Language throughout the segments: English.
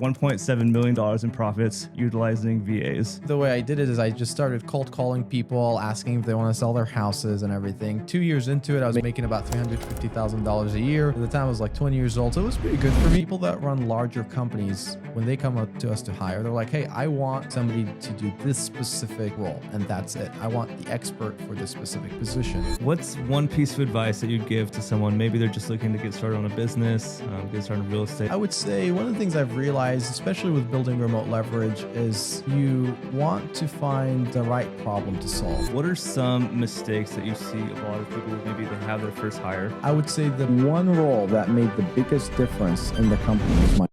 $1.7 million in profits utilizing VAs. The way I did it is I just started cold calling people, asking if they want to sell their houses and everything. 2 years into it, I was making about $350,000 a year. At the time, I was like 20 years old, so it was pretty good for me. People that run larger companies, when they come up to us to hire, they're like, hey, I want somebody to do this specific role, and that's it. I want the expert for this specific position. What's one piece of advice that you'd give to someone? Maybe they're just looking to get started on a business, get started in real estate. I would say one of the things I've realized, especially with building remote leverage, is you want to find the right problem to solve. What are some mistakes that you see a lot of people, maybe they have their first hire? I would say the one role that made the biggest difference in the company was my.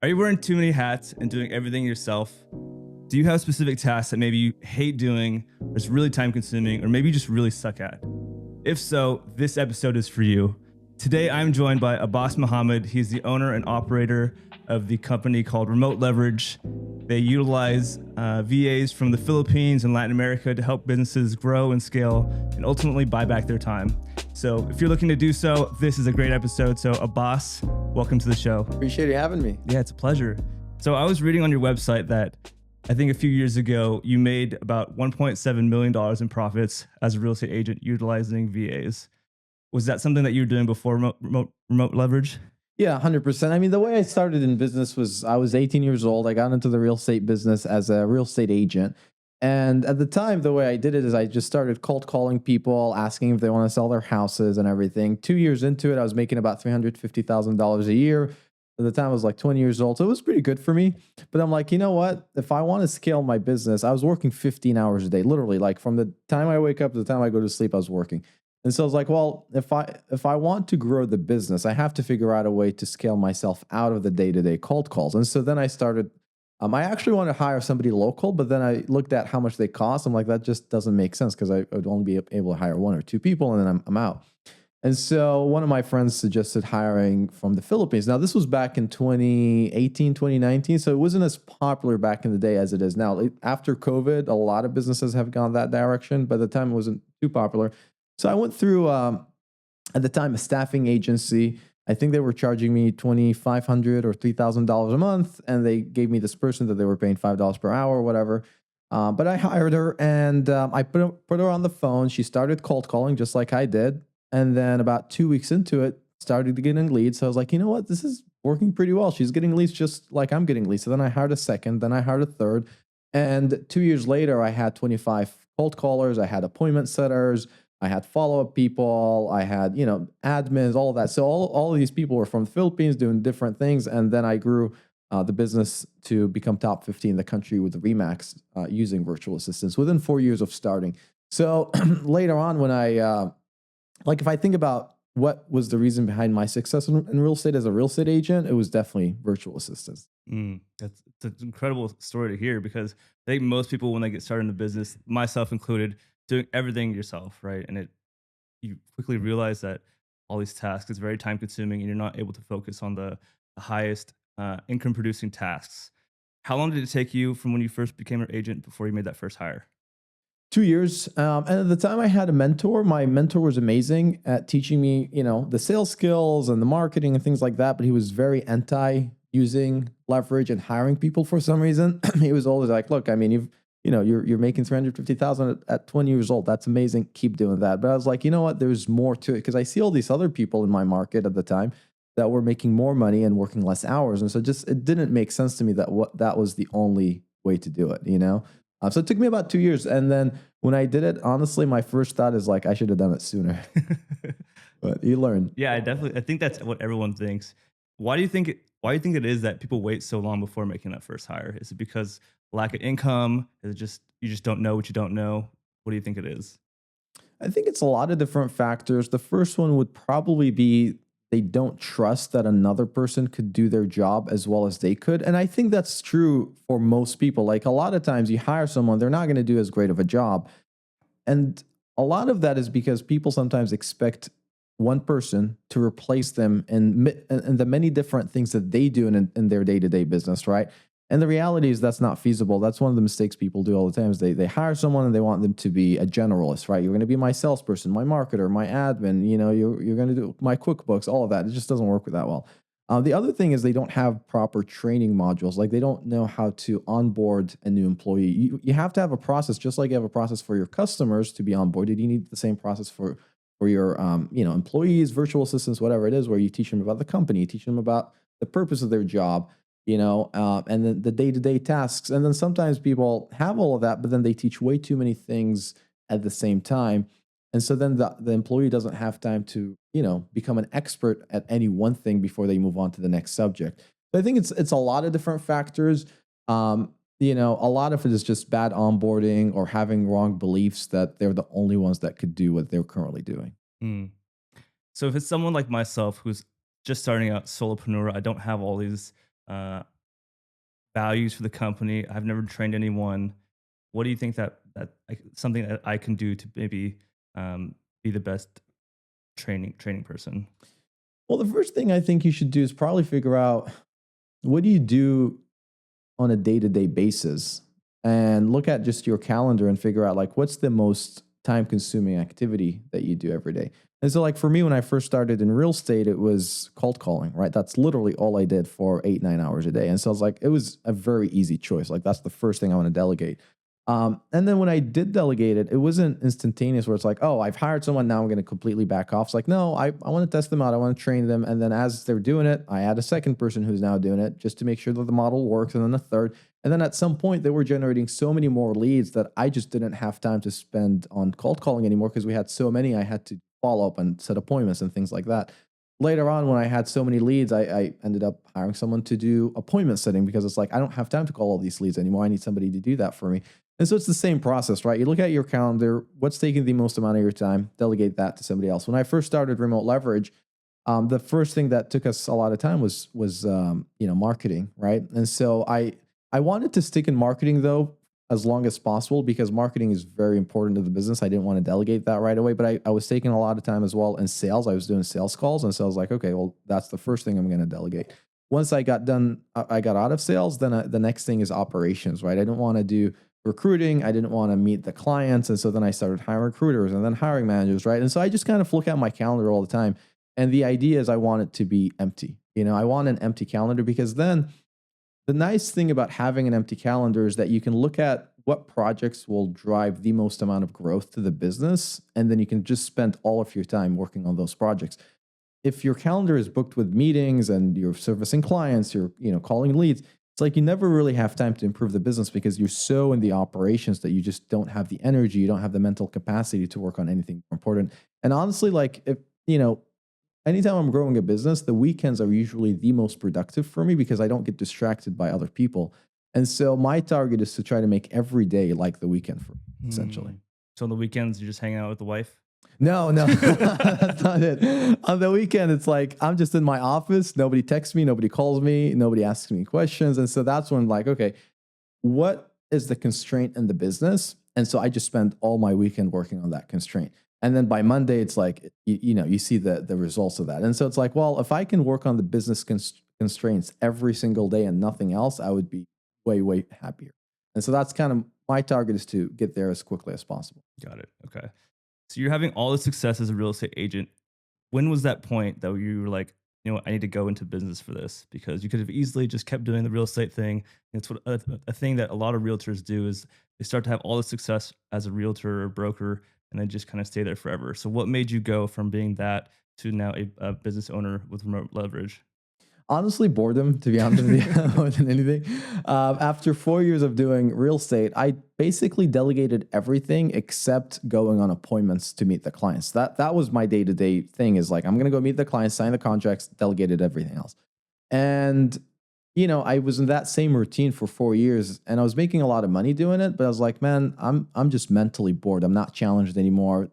Are you wearing too many hats and doing everything yourself? Do you have specific tasks that maybe you hate doing, or it's really time consuming, or maybe you just really suck at? If so, this episode is for you. Today, I'm joined by Abbas Mohammed. He's the owner and operator of the company called Remote Leverage. They utilize VAs from the Philippines and Latin America to help businesses grow and scale and ultimately buy back their time. So if you're looking to do so, this is a great episode. So Abbas, welcome to the show. Appreciate you having me. Yeah, it's a pleasure. So I was reading on your website that I think a few years ago, you made about $1.7 million in profits as a real estate agent utilizing VAs. Was that something that you were doing before remote leverage? Yeah, 100%. I mean, the way I started in business was I was 18 years old. I got into the real estate business as a real estate agent. And at the time, the way I did it is I just started cold calling people, asking if they want to sell their houses and everything. 2 years into it, I was making about $350,000 a year. At the time, I was like 20 years old. So it was pretty good for me. But I'm like, you know what? If I want to scale my business, I was working 15 hours a day, literally. Like from the time I wake up to the time I go to sleep, I was working. And so I was like, well, if I want to grow the business, I have to figure out a way to scale myself out of the day-to-day cold calls. And so then I started, I actually wanted to hire somebody local, but then I looked at how much they cost. I'm like, that just doesn't make sense because I would only be able to hire one or two people and then I'm out. And so one of my friends suggested hiring from the Philippines. Now, this was back in 2018, 2019. So it wasn't as popular back in the day as it is now. After COVID, a lot of businesses have gone that direction. By the time it wasn't too popular. So I went through, at the time, a staffing agency. I think they were charging me $2,500 or $3,000 a month. And they gave me this person that they were paying $5 per hour or whatever. But I hired her and I put her on the phone. She started cold calling just like I did. And then about 2 weeks into it, started getting leads. So I was like, you know what? This is working pretty well. She's getting leads just like I'm getting leads. So then I hired a second, then I hired a third. And 2 years later, I had 25 cold callers. I had appointment setters. I had follow-up people. I had, admins, all of that. So all of these people were from the Philippines doing different things. And then I grew the business to become top 50 in the country with the Remax using virtual assistants within 4 years of starting. So later on when if I think about what was the reason behind my success in real estate as a real estate agent, it was definitely virtual assistants. It's an incredible story to hear because I think most people, when they get started in the business, myself included, doing everything yourself, right? And you quickly realize that all these tasks is very time consuming and you're not able to focus on the highest income producing tasks. How long did it take you from when you first became an agent before you made that first hire? 2 years. And at the time I had a mentor. My mentor was amazing at teaching me, the sales skills and the marketing and things like that. But he was very anti using leverage and hiring people for some reason. He was always like, look, I mean, you're making $350,000 at 20 years old. That's amazing. Keep doing that. But I was like, you know what? There's more to it because I see all these other people in my market at the time that were making more money and working less hours. And so it didn't make sense to me that was the only way to do it, So it took me about 2 years. And then when I did it, honestly, my first thought is like, I should have done it sooner. But you learn. Yeah, I think that's what everyone thinks. Why do you think it is that people wait so long before making that first hire? Is it because lack of income? Is it just you just don't know what you don't know? What do you think it is? I think it's a lot of different factors. The first one would probably be they don't trust that another person could do their job as well as they could. And I think that's true for most people. Like a lot of times you hire someone, they're not going to do as great of a job. And a lot of that is because people sometimes expect one person to replace them in the many different things that they do in their day-to-day business, right? And the reality is that's not feasible. That's one of the mistakes people do all the time is they hire someone and they want them to be a generalist, right? You're going to be my salesperson, my marketer, my admin, you're going to do my QuickBooks, all of that. It just doesn't work that well. The other thing is they don't have proper training modules. Like they don't know how to onboard a new employee. You have to have a process, just like you have a process for your customers to be onboarded. You need the same process for your employees, virtual assistants, whatever it is, where you teach them about the company, you teach them about the purpose of their job, and then the day-to-day tasks. And then sometimes people have all of that, but then they teach way too many things at the same time. And so then the employee doesn't have time to, become an expert at any one thing before they move on to the next subject. So I think it's a lot of different factors. A lot of it is just bad onboarding or having wrong beliefs that they're the only ones that could do what they're currently doing. Mm. So if it's someone like myself who's just starting out solopreneur, I don't have all these uh, values for the company. I've never trained anyone. What do you think something that I can do to maybe be the best training person? Well, the first thing I think you should do is probably figure out, what do you do on a day-to-day basis, and look at just your calendar and figure out, like, what's the most time-consuming activity that you do every day. And so, like, for me, when I first started in real estate, it was cold calling, right? That's literally all I did for 8, 9 hours a day. And so I was like, it was a very easy choice. Like, that's the first thing I want to delegate. And then when I did delegate it, it wasn't instantaneous where it's like, oh, I've hired someone, now I'm going to completely back off. It's like, no, I want to test them out. I want to train them. And then as they're doing it, I add a second person who's now doing it just to make sure that the model works. And then a third. And then at some point, they were generating so many more leads that I just didn't have time to spend on cold calling anymore, because we had so many. I had to follow up and set appointments and things like that. Later on, when I had so many leads, I ended up hiring someone to do appointment setting, because it's like, I don't have time to call all these leads anymore. I need somebody to do that for me. And so it's the same process, right? You look at your calendar, what's taking the most amount of your time, delegate that to somebody else. When I first started Remote Leverage, the first thing that took us a lot of time was marketing, right? And so I wanted to stick in marketing, though, as long as possible, because marketing is very important to the business. I didn't want to delegate that right away, but I was taking a lot of time as well in sales. I was doing sales calls, and so I was like, okay, well, that's the first thing I'm going to delegate. Once I got done, I got out of sales, then the next thing is operations, right? I didn't want to do recruiting. I didn't want to meet the clients. And so then I started hiring recruiters and then hiring managers, right? And so I just kind of look at my calendar all the time. And the idea is I want it to be empty. I want an empty calendar, because then the nice thing about having an empty calendar is that you can look at what projects will drive the most amount of growth to the business. And then you can just spend all of your time working on those projects. If your calendar is booked with meetings and you're servicing clients, you're calling leads, it's like you never really have time to improve the business, because you're so in the operations that you just don't have the energy, you don't have the mental capacity to work on anything more important. And honestly, like, if anytime I'm growing a business, the weekends are usually the most productive for me, because I don't get distracted by other people. And so my target is to try to make every day like the weekend for me, essentially. So on the weekends, you're just hanging out with the wife? No, that's not it. On the weekend, it's like I'm just in my office. Nobody texts me, nobody calls me, nobody asks me questions. And so that's when, like, okay, what is the constraint in the business? And so I just spend all my weekend working on that constraint. And then by Monday, it's like, you see the results of that. And so it's like, well, if I can work on the business constraints every single day and nothing else, I would be way, way happier. And so that's kind of my target, is to get there as quickly as possible. Got it. Okay. So you're having all the success as a real estate agent. When was that point that you were like, I need to go into business for this? Because you could have easily just kept doing the real estate thing. It's what a thing that a lot of realtors do, is they start to have all the success as a realtor or broker, and then just kind of stay there forever. So what made you go from being that to now a business owner with Remote Leverage? Honestly, boredom, to be honest with you, more than anything. After 4 years of doing real estate, I basically delegated everything except going on appointments to meet the clients. That was my day-to-day thing, is like, I'm going to go meet the clients, sign the contracts, delegated everything else. And, I was in that same routine for 4 years, and I was making a lot of money doing it, but I was like, man, I'm just mentally bored. I'm not challenged anymore.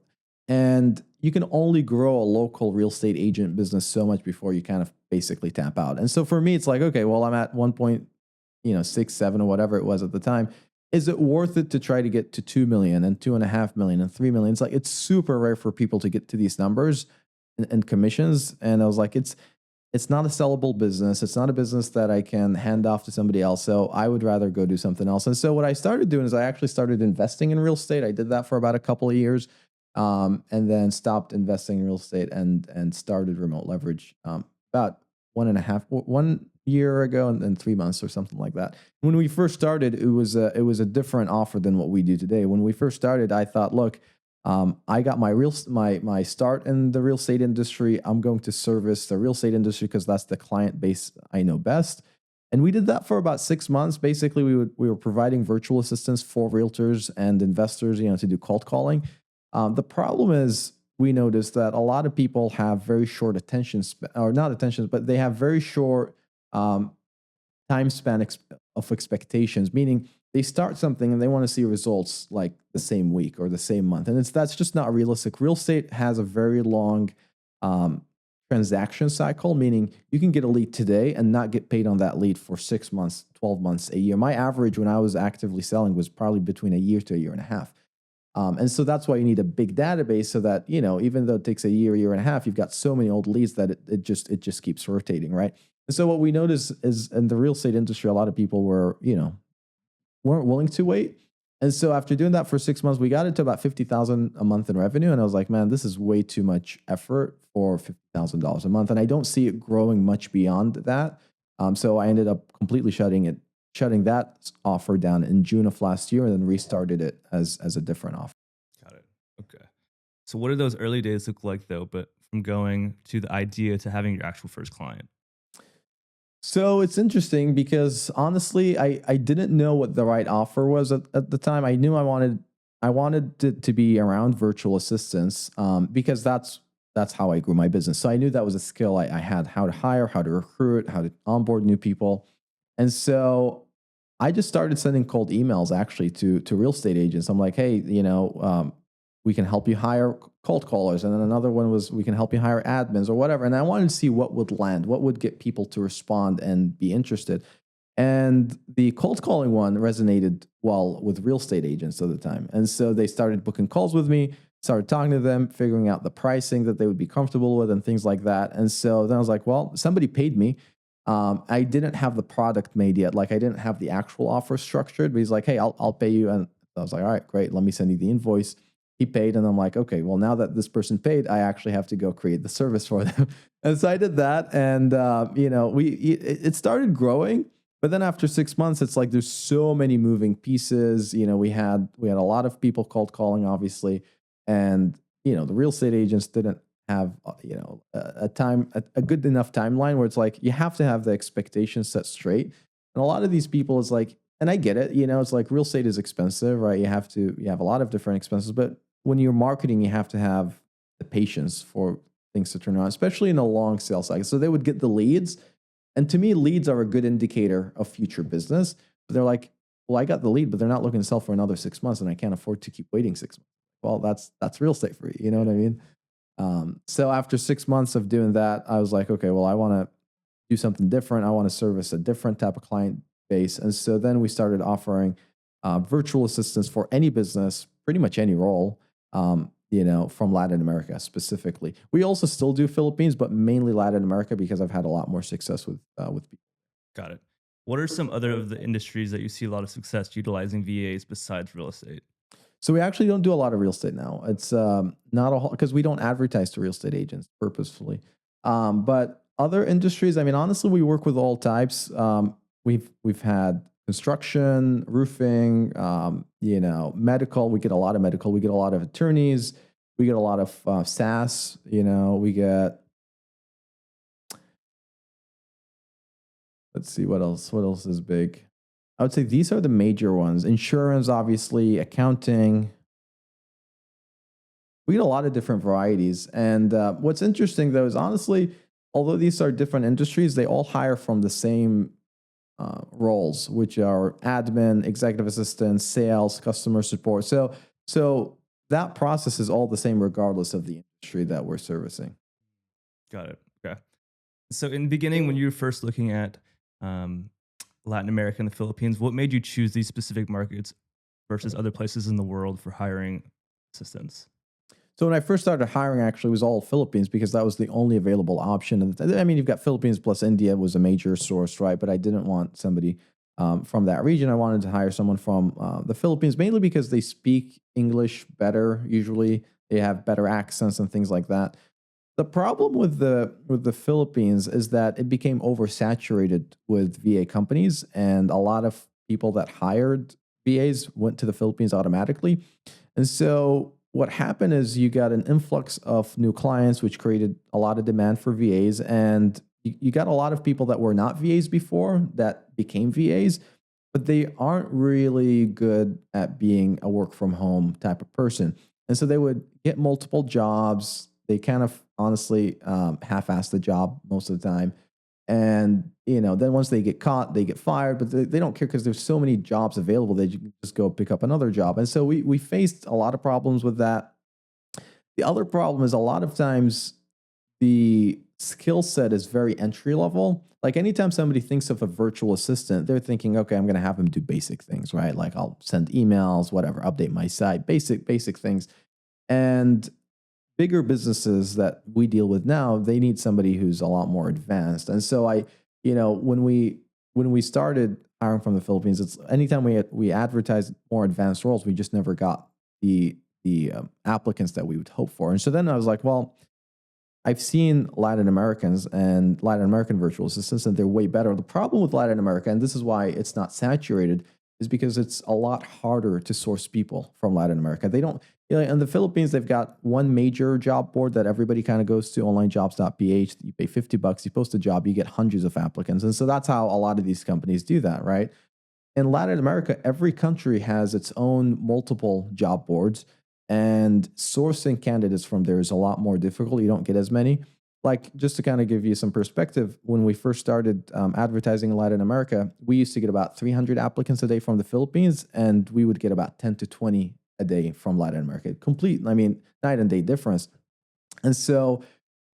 And you can only grow a local real estate agent business so much before you kind of basically tap out. And so for me, it's like, okay, well, I'm at 1.6, 7 or whatever it was at the time. Is it worth it to try to get to 2 million and 2.5 million and 3 million? It's like, it's super rare for people to get to these numbers and commissions. And I was like, it's not a sellable business. It's not a business that I can hand off to somebody else. So I would rather go do something else. And so what I started doing is I actually started investing in real estate. I did that for about a couple of years. And then stopped investing in real estate and started Remote Leverage about 1 year ago and 3 months or something like that. When we first started, it was a different offer than what we do today. When we first started, I thought, look, I got my start in the real estate industry. I'm going to service the real estate industry because that's the client base I know best. And we did that for about 6 months. Basically, we were providing virtual assistants for realtors and investors, to do cold calling. The problem is we noticed that a lot of people have very short or not attention, but they have very short um, time span of expectations, meaning they start something and they want to see results like the same week or the same month, and that's just not realistic. Real estate has a very long um, transaction cycle, meaning you can get a lead today and not get paid on that lead for 6 months, 12 months, a year. My average when I was actively selling was probably between a year to a year and a half. And so that's why you need a big database so that, even though it takes a year and a half, you've got so many old leads that it just keeps rotating, right? And so what we notice is in the real estate industry, a lot of people weren't willing to wait. And so after doing that for 6 months, we got it to about 50,000 a month in revenue. And I was like, man, this is way too much effort for $50,000 a month. And I don't see it growing much beyond that. So I ended up completely shutting that offer down in June of last year and then restarted it as a different offer. Got it. Okay. So what did those early days look like though, but from going to the idea to having your actual first client? So it's interesting because honestly, I didn't know what the right offer was at the time. I knew I wanted it to be around virtual assistants because that's how I grew my business. So I knew that was a skill I had, how to hire, how to recruit, how to onboard new people. And so I just started sending cold emails actually to real estate agents. I'm like, hey, we can help you hire cold callers. And then another one was, we can help you hire admins or whatever. And I wanted to see what would land, what would get people to respond and be interested. And the cold calling one resonated well with real estate agents at the time. And so they started booking calls with me, started talking to them, figuring out the pricing that they would be comfortable with and things like that. And so then I was like, well, somebody paid me. I didn't have the product made yet. Like I didn't have the actual offer structured, but he's like, hey, I'll pay you. And I was like, all right, great. Let me send you the invoice. He paid. And I'm like, okay, well, now that this person paid, I actually have to go create the service for them. And so I did that. And, it started growing. But then after 6 months, it's like there's so many moving pieces. We had a lot of people cold calling, obviously, and the real estate agents didn't have a good enough timeline where it's like you have to have the expectations set straight. And a lot of these people is like, and I get it, it's like real estate is expensive, right? You have a lot of different expenses, but when you're marketing, you have to have the patience for things to turn around, especially in a long sales cycle. So they would get the leads. And to me, leads are a good indicator of future business. But they're like, well, I got the lead, but they're not looking to sell for another 6 months and I can't afford to keep waiting 6 months. Well, that's real estate for you. You know what I mean? So after 6 months of doing that, I was like, okay, well, I want to do something different. I want to service a different type of client base. And so then we started offering virtual assistants for any business, pretty much any role, from Latin America specifically. We also still do Philippines, but mainly Latin America because I've had a lot more success with people. Got it. What are some other of the industries that you see a lot of success utilizing VAs besides real estate? So we actually don't do a lot of real estate now. It's not a whole because we don't advertise to real estate agents purposefully. But other industries, I mean, honestly, we work with all types. We've had construction, roofing, medical. We get a lot of medical. We get a lot of attorneys. We get a lot of SaaS. We get. Let's see what else. What else is big? I would say these are the major ones. Insurance, obviously, accounting. We get a lot of different varieties. And what's interesting, though, is honestly, although these are different industries, they all hire from the same roles, which are admin, executive assistant, sales, customer support. So that process is all the same regardless of the industry that we're servicing. Got it. Okay. So in the beginning, when you were first looking at Latin America and the Philippines, what made you choose these specific markets versus other places in the world for hiring assistants? So when I first started hiring, actually, it was all Philippines because that was the only available option. I mean, you've got Philippines plus India was a major source, right? But I didn't want somebody from that region. I wanted to hire someone from the Philippines, mainly because they speak English better. Usually they have better accents and things like that. The problem with the Philippines is that it became oversaturated with VA companies, and a lot of people that hired VAs went to the Philippines automatically. And so what happened is you got an influx of new clients, which created a lot of demand for VAs, and you got a lot of people that were not VAs before that became VAs, but they aren't really good at being a work from home type of person. And so they would get multiple jobs. They kind of honestly half-ass the job most of the time. And then once they get caught, they get fired. But they don't care because there's so many jobs available that you can just go pick up another job. And so we faced a lot of problems with that. The other problem is a lot of times the skill set is very entry level. Like anytime somebody thinks of a virtual assistant, they're thinking, okay, I'm going to have them do basic things, right? Like I'll send emails, whatever, update my site, basic things. And bigger businesses that we deal with now, they need somebody who's a lot more advanced. And so when we started hiring from the Philippines, it's anytime we advertised more advanced roles, we just never got the applicants that we would hope for. And so then I was like, well, I've seen Latin Americans and Latin American virtual assistants, and they're way better. The problem with Latin America, and this is why it's not saturated, is because it's a lot harder to source people from Latin America. They don't, in the Philippines, they've got one major job board that everybody kind of goes to, onlinejobs.ph. You pay $50, you post a job, you get hundreds of applicants. And so that's how a lot of these companies do that, right? In Latin America, every country has its own multiple job boards, and sourcing candidates from there is a lot more difficult. You don't get as many. Like, just to kind of give you some perspective, when we first started advertising in Latin America, we used to get about 300 applicants a day from the Philippines, and we would get about 10 to 20 a day from Latin America. Night and day difference. And so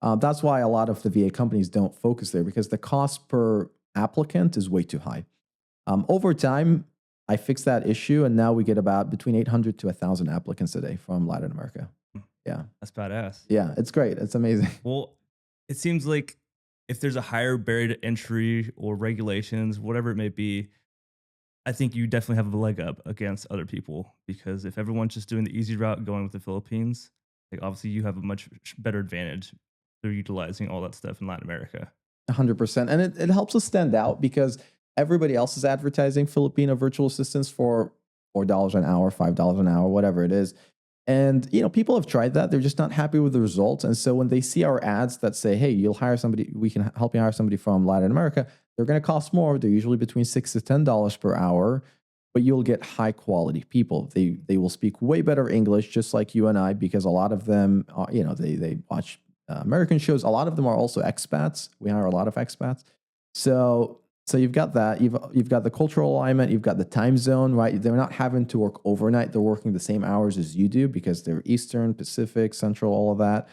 that's why a lot of the VA companies don't focus there, because the cost per applicant is way too high. Over time, I fixed that issue, and now we get about between 800 to 1,000 applicants a day from Latin America. Yeah. That's badass. Yeah, it's great. It's amazing. Well, it seems like if there's a higher barrier to entry or regulations, whatever it may be, I think you definitely have a leg up against other people, because if everyone's just doing the easy route going with the Philippines, like obviously you have a much better advantage through utilizing all that stuff in Latin America. 100%. And it helps us stand out because everybody else is advertising Filipino virtual assistants for $4 an hour, $5 an hour, whatever it is. And people have tried that. They're just not happy with the results. And so when they see our ads that say, hey, you'll hire somebody, we can help you hire somebody from Latin America, they're going to cost more. They're usually between $6 to $10 per hour, but you'll get high quality people. They will speak way better English, just like you and I, because a lot of them, they watch American shows. A lot of them are also expats. We hire a lot of expats. So you've got that. You've got the cultural alignment. You've got the time zone, right? They're not having to work overnight. They're working the same hours as you do because they're Eastern, Pacific, Central, all of that.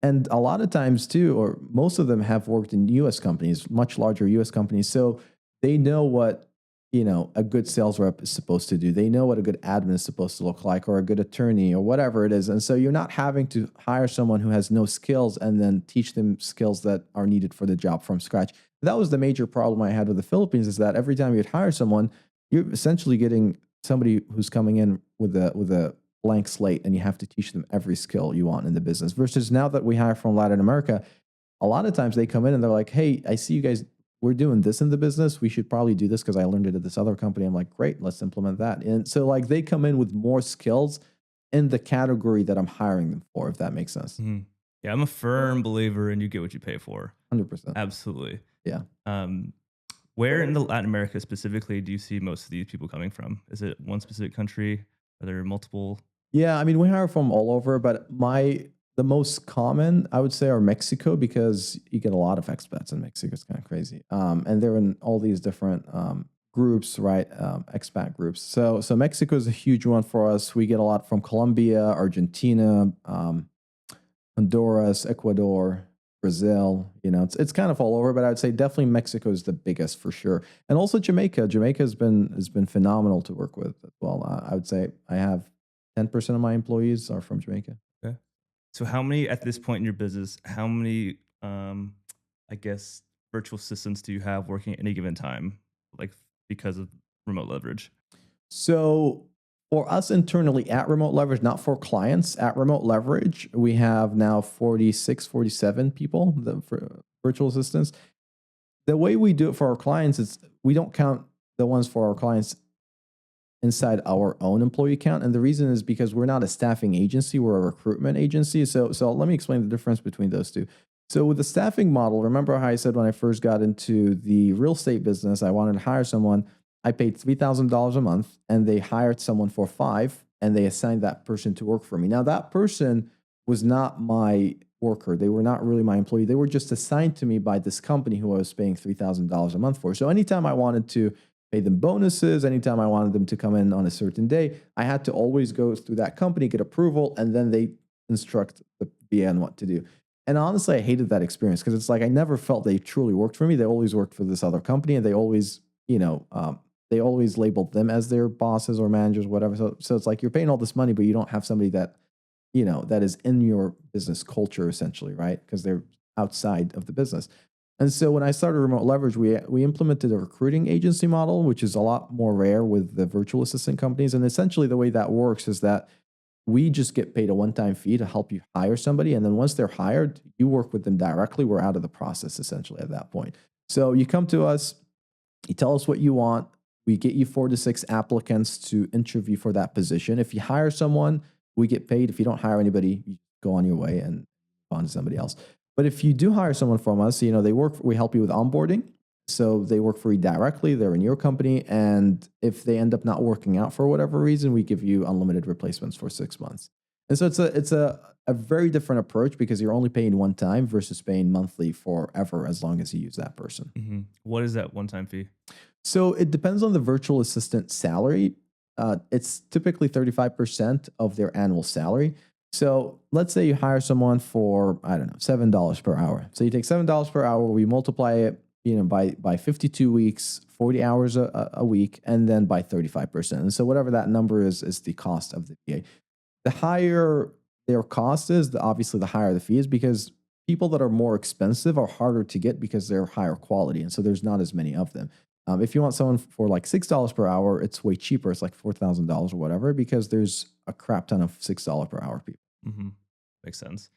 And a lot of times too, or most of them have worked in U.S. companies, much larger U.S. companies. So they know what a good sales rep is supposed to do. They know what a good admin is supposed to look like, or a good attorney, or whatever it is. And so you're not having to hire someone who has no skills and then teach them skills that are needed for the job from scratch. That was the major problem I had with the Philippines, is that every time you'd hire someone, you're essentially getting somebody who's coming in with a blank slate, and you have to teach them every skill you want in the business. Versus now that we hire from Latin America, a lot of times they come in and they're like, hey, I see you guys, we're doing this in the business. We should probably do this because I learned it at this other company. I'm like, great, let's implement that. And so like they come in with more skills in the category that I'm hiring them for, if that makes sense. Mm-hmm. Yeah, I'm a firm believer in you get what you pay for. 100%. Absolutely. Yeah. Where in the Latin America specifically do you see most of these people coming from? Is it one specific country? Are there multiple? Yeah, I mean, we hire from all over, but the most common, I would say, are Mexico, because you get a lot of expats in Mexico. It's kind of crazy. And they're in all these different groups, right? Expat groups. So Mexico is a huge one for us. We get a lot from Colombia, Argentina, Honduras, Ecuador, Brazil. It's kind of all over, but I would say definitely Mexico is the biggest for sure. And also Jamaica. Jamaica has been phenomenal to work with as well. I would say I have 10% of my employees are from Jamaica. Okay. So how many at this point in your business, how many, I guess, virtual assistants do you have working at any given time, like because of remote leverage? So For us internally at Remote Leverage, not for clients, at Remote Leverage, we have now 46, 47 people, for virtual assistants. The way we do it for our clients is we don't count the ones for our clients inside our own employee count. And the reason is because we're not a staffing agency, we're a recruitment agency. So let me explain the difference between those two. So with the staffing model, remember how I said when I first got into the real estate business, I wanted to hire someone. I paid $3,000 a month and they hired someone for $5,000 and they assigned that person to work for me. Now that person was not my worker. They were not really my employee. They were just assigned to me by this company who I was paying $3,000 a month for. So anytime I wanted to pay them bonuses, anytime I wanted them to come in on a certain day, I had to always go through that company, get approval, and then they instruct the VA on what to do. And honestly, I hated that experience because it's like I never felt they truly worked for me. They always worked for this other company, and they always, they always labeled them as their bosses or managers, whatever. So it's like you're paying all this money, but you don't have somebody that, that is in your business culture essentially, right? Because they're outside of the business. And so when I started Remote Leverage, we implemented a recruiting agency model, which is a lot more rare with the virtual assistant companies. And essentially the way that works is that we just get paid a one-time fee to help you hire somebody. And then once they're hired, you work with them directly. We're out of the process essentially at that point. So you come to us, you tell us what you want. We get you 4 to 6 applicants to interview for that position. If you hire someone, we get paid. If you don't hire anybody, you go on your way and move on to somebody else. But if you do hire someone from us, we help you with onboarding. So they work for you directly. They're in your company. And if they end up not working out for whatever reason, we give you unlimited replacements for 6 months. And so it's a very different approach because you're only paying one time versus paying monthly forever as long as you use that person. Mm-hmm. What is that one-time fee? So it depends on the virtual assistant salary. It's typically 35% of their annual salary. So let's say you hire someone for, I don't know, $7 per hour. So you take $7 per hour, we multiply it, by 52 weeks, 40 hours a week, and then by 35%. And so whatever that number is the cost of the VA. The higher their cost is, obviously the higher the fee is, because people that are more expensive are harder to get because they're higher quality. And so there's not as many of them. If you want someone for like $6 per hour, it's way cheaper. It's like $4,000 or whatever, because there's a crap ton of $6 per hour people. Mm-hmm. Makes sense.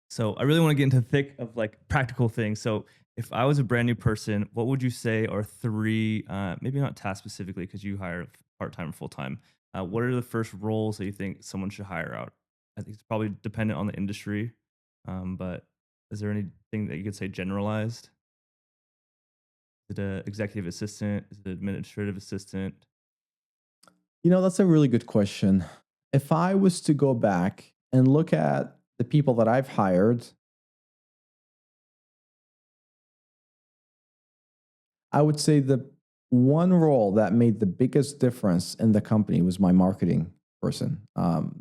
So I really want to get into the thick of like practical things. So if I was a brand new person, what would you say are 3, maybe not task specifically because you hire part-time or full-time, what are the first roles that you think someone should hire out? I think it's probably dependent on the industry, but is there anything that you could say generalized? Is it an executive assistant? Is it an administrative assistant? That's a really good question. If I was to go back and look at the people that I've hired, I would say the one role that made the biggest difference in the company was my marketing person,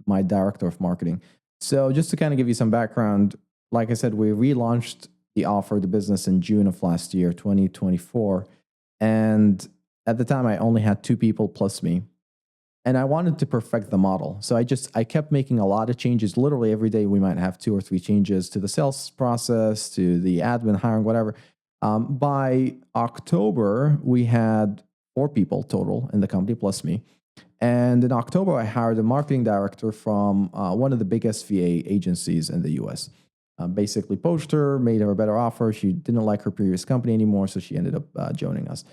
my director of marketing. So just to kind of give you some background, like I said, we relaunched the offer, the business in June of last year, 2024. And at the time, I only had 2 people plus me. And I wanted to perfect the model. So I kept making a lot of changes. Literally every day, we might have 2 or 3 changes to the sales process, to the admin, hiring, whatever. By October, we had 4 people total in the company plus me. And in October, I hired a marketing director from one of the biggest VA agencies in the US. Basically poached her, made her a better offer. She didn't like her previous company anymore, so she ended up joining us.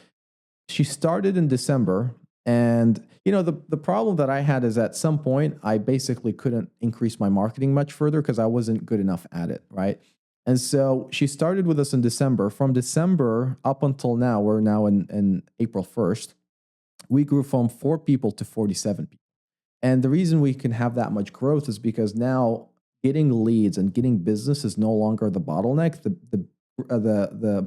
She started in December. And, the problem that I had is at some point, I basically couldn't increase my marketing much further because I wasn't good enough at it, right? And so she started with us in December. From December up until now, we're now in April 1st, we grew from 4 people to 47 people. And the reason we can have that much growth is because now getting leads and getting business is no longer the bottleneck. The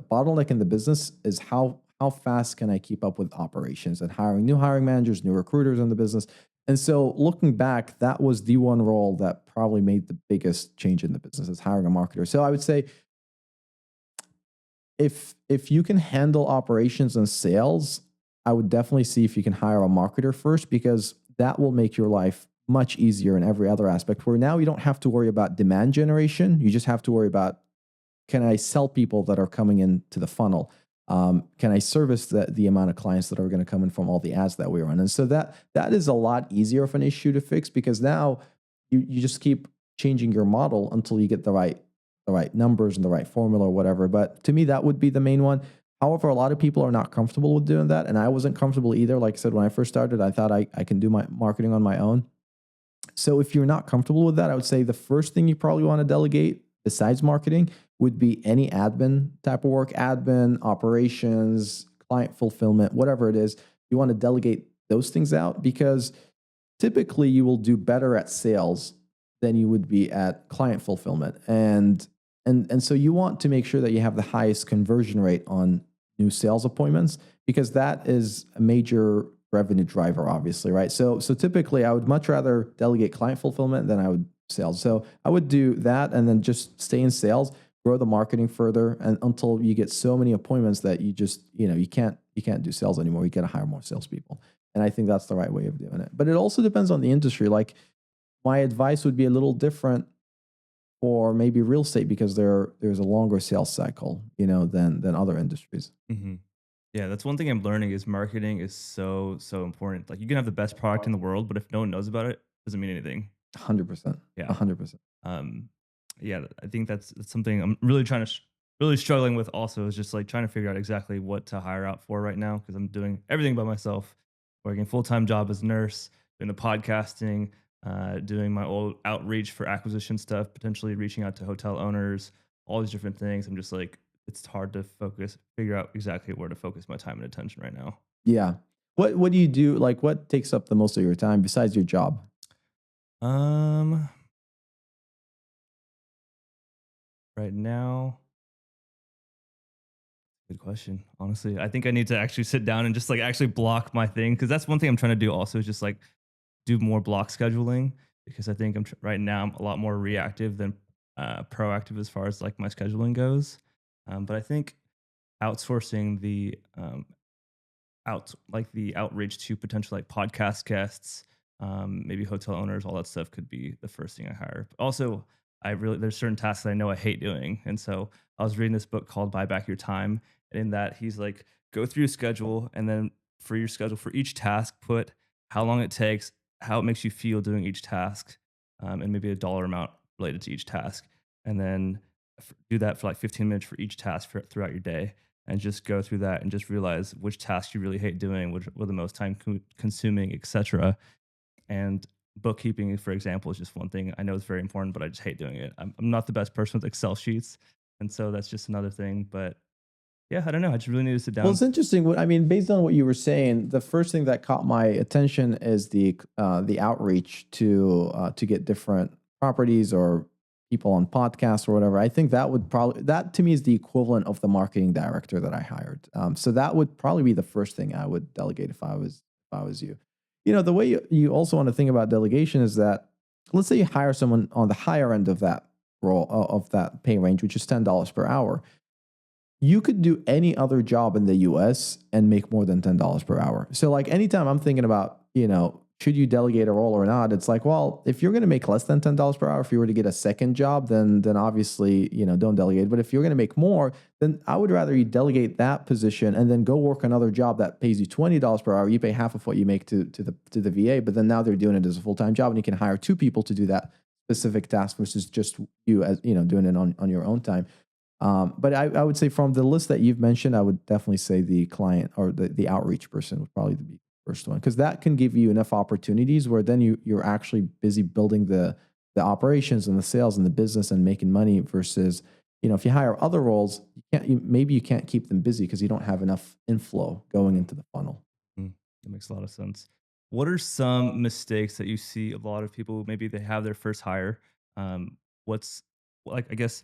bottleneck in the business is how fast can I keep up with operations and hiring new hiring managers, new recruiters in the business. And so looking back, that was the one role that probably made the biggest change in the business, is hiring a marketer. So I would say if you can handle operations and sales, I would definitely see if you can hire a marketer first, because that will make your life much easier in every other aspect, where now you don't have to worry about demand generation. You just have to worry about, can I sell people that are coming into the funnel? Can I service the amount of clients that are going to come in from all the ads that we run? And so that is a lot easier of an issue to fix, because now you just keep changing your model until you get the right numbers and the right formula or whatever. But to me, that would be the main one. However, a lot of people are not comfortable with doing that, and I wasn't comfortable either. Like I said, when I first started, I thought I can do my marketing on my own. So if you're not comfortable with that, I would say the first thing you probably want to delegate besides marketing would be any admin type of work, admin, operations, client fulfillment, whatever it is. You want to delegate those things out, because typically you will do better at sales than you would be at client fulfillment. And so you want to make sure that you have the highest conversion rate on new sales appointments, because that is a major revenue driver, obviously, right? So typically I would much rather delegate client fulfillment than I would sales. So I would do that and then just stay in sales, grow the marketing further, and until you get so many appointments that you just, you can't do sales anymore. You got to hire more salespeople. And I think that's the right way of doing it. But it also depends on the industry. Like, my advice would be a little different for maybe real estate, because there's a longer sales cycle, than other industries. Hmm. Yeah, that's one thing I'm learning is marketing is so, so important. Like, you can have the best product in the world, but if no one knows about it, it doesn't mean anything. 100%. Yeah. 100%. Um, yeah, I think that's something I'm really really struggling with also, is just like trying to figure out exactly what to hire out for right now, because I'm doing everything by myself, working a full-time job as a nurse, doing the podcasting, doing my old outreach for acquisition stuff, potentially reaching out to hotel owners, all these different things. I'm just like, it's hard to figure out exactly where to focus my time and attention right now. Yeah. What do you do? Like, what takes up the most of your time besides your job? Um, right now, good question. Honestly, I think I need to actually sit down and just like actually block my thing, because that's one thing I'm trying to do also, is just like do more block scheduling, because I think right now I'm a lot more reactive than proactive as far as like my scheduling goes. But I think outsourcing the outreach to potential like podcast guests, maybe hotel owners, all that stuff could be the first thing I hire. But also, there's certain tasks that I know I hate doing, and so I was reading this book called "Buy Back Your Time," and in that he's like, go through your schedule, and then for your schedule for each task, put how long it takes, how it makes you feel doing each task, and maybe a dollar amount related to each task, and then do that for like 15 minutes for each task throughout your day, and just go through that and just realize which tasks you really hate doing, which were the most time consuming, etc. And bookkeeping, for example, is just one thing I know is very important, but I just hate doing it. I'm not the best person with Excel sheets, and so that's just another thing. But yeah, I don't know. I just really need to sit Well, down. it's interesting. I mean, based on what you were saying, the first thing that caught my attention is the outreach to get different properties or people on podcasts or whatever. I think that to me is the equivalent of the marketing director that I hired. So that would probably be the first thing I would delegate if I was you. The way you also want to think about delegation is that, let's say you hire someone on the higher end of that role, of that pay range, which is $10 per hour. You could do any other job in the US and make more than $10 per hour. So like, anytime I'm thinking about, should you delegate a role or not? It's like, well, if you're going to make less than $10 per hour, if you were to get a second job, then obviously, don't delegate. But if you're going to make more, then I would rather you delegate that position and then go work another job that pays you $20 per hour. You pay half of what you make to the VA, but then now they're doing it as a full-time job, and you can hire two people to do that specific task versus just you, as doing it on your own time. But I would say, from the list that you've mentioned, I would definitely say the client or the outreach person would probably be the first one, because that can give you enough opportunities where then you're actually busy building the operations and the sales and the business and making money, versus, if you hire other roles, maybe you can't keep them busy because you don't have enough inflow going into the funnel. That makes a lot of sense. What are some mistakes that you see a lot of people, maybe they have their first hire? What's like, I guess,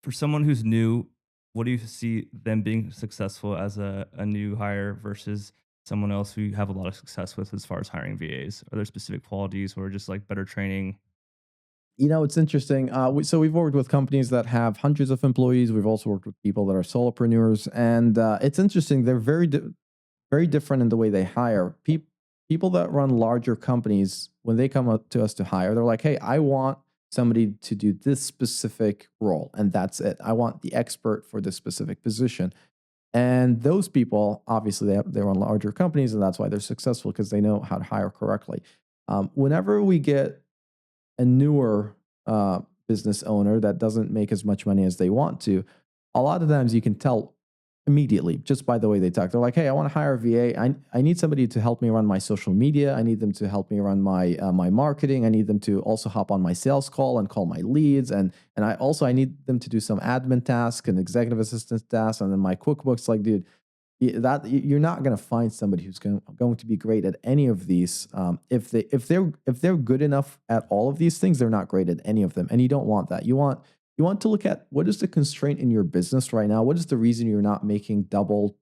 for someone who's new, what do you see them being successful as a new hire versus someone else who you have a lot of success with as far as hiring VAs? Are there specific qualities or just like better training? It's interesting. So we've worked with companies that have hundreds of employees. We've also worked with people that are solopreneurs, and it's interesting. They're very different in the way they hire. People that run larger companies, when they come up to us to hire, they're like, "Hey, I want somebody to do this specific role, and that's it. I want the expert for this specific position." And those people, obviously, they run larger companies, and that's why they're successful because they know how to hire correctly. Whenever we get a newer business owner that doesn't make as much money as they want to, a lot of times you can tell immediately just by the way they talk. They're like, "Hey, I want to hire a VA. I need somebody to help me run my social media. I need them to help me run my marketing. I need them to also hop on my sales call and call my leads, and I need them to do some admin tasks and executive assistant tasks, and then my QuickBooks." Like, dude, you're not going to find somebody who's going to be great at any of these. If they're good enough at all of these things, they're not great at any of them, and you don't want that. You want to look at what is the constraint in your business right now. What is the reason you're not making double,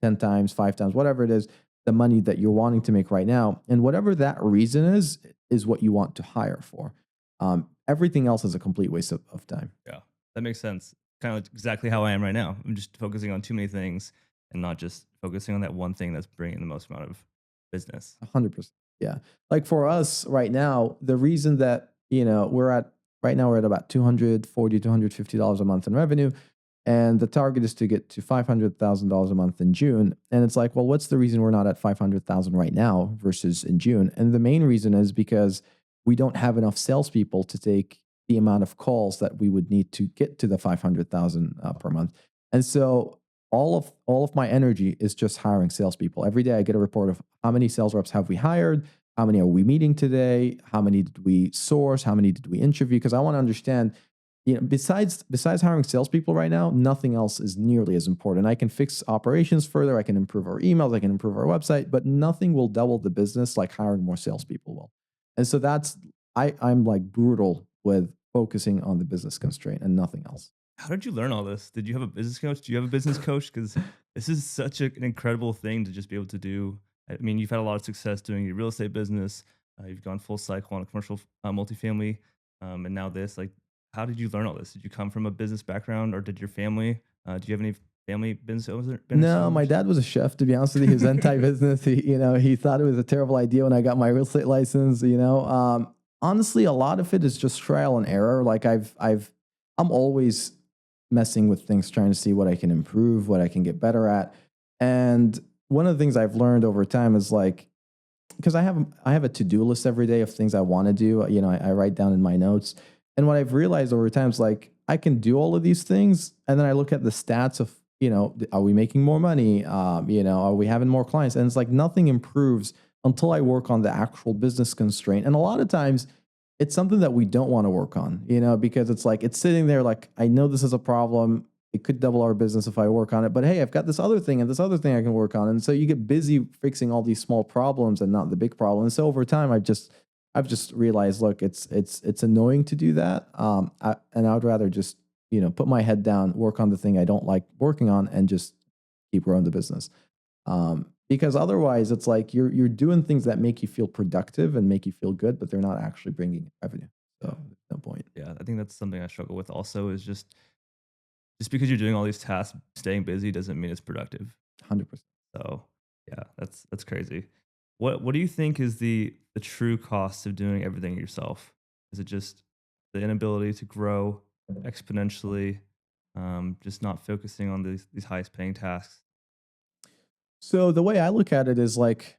10 times, 5 times, whatever it is, the money that you're wanting to make right now, and whatever that reason is what you want to hire for. Everything else is a complete waste of time. Yeah, that makes sense. Kind of exactly how I am right now. I'm just focusing on too many things and not just focusing on that one thing that's bringing the most amount of business. 100%. Yeah. Like for us right now, the reason that, we're at about $240, $250 a month in revenue. And the target is to get to $500,000 a month in June. And it's like, well, what's the reason we're not at 500,000 right now versus in June? And the main reason is because we don't have enough salespeople to take the amount of calls that we would need to get to the 500,000 per month. And so all of my energy is just hiring salespeople. Every day I get a report of how many sales reps have we hired, how many are we meeting today, how many did we source, how many did we interview? Because I want to understand, besides hiring salespeople right now, nothing else is nearly as important. I can fix operations further, I can improve our emails, I can improve our website, but nothing will double the business like hiring more salespeople will. And so I'm like brutal with focusing on the business constraint and nothing else. How did you learn all this? Did you have a business coach? Do you have a business coach? Because this is such an incredible thing to just be able to do. I mean, you've had a lot of success doing your real estate business. You've gone full cycle on a commercial multifamily, and now this. Like, how did you learn all this? Did you come from a business background, or did your family? Do you have any family business owners? No, my dad was a chef. To be honest with you, he was anti-business. He thought it was a terrible idea when I got my real estate license. Honestly, a lot of it is just trial and error. Like I'm always messing with things, trying to see what I can improve, what I can get better at. And one of the things I've learned over time is like, because I have a to-do list every day of things I want to do. I write down in my notes. And what I've realized over time is like, I can do all of these things. And then I look at the stats of, are we making more money? Are we having more clients? And it's like nothing improves until I work on the actual business constraint. And a lot of times it's something that we don't want to work on, because it's like, it's sitting there like, I know this is a problem. It could double our business if I work on it, but hey, I've got this other thing and this other thing I can work on. And so you get busy fixing all these small problems and not the big problem. And so over time, I've just realized, look, it's annoying to do that. And I would rather just, put my head down, work on the thing I don't like working on and just keep growing the business. Because otherwise it's like you're doing things that make you feel productive and make you feel good, but they're not actually bringing revenue. So no point. Yeah, I think that's something I struggle with also is just because you're doing all these tasks, staying busy doesn't mean it's productive. 100%. So yeah, that's crazy. What do you think is the true cost of doing everything yourself? Is it just the inability to grow exponentially, just not focusing on these highest paying tasks? So the way I look at it is like,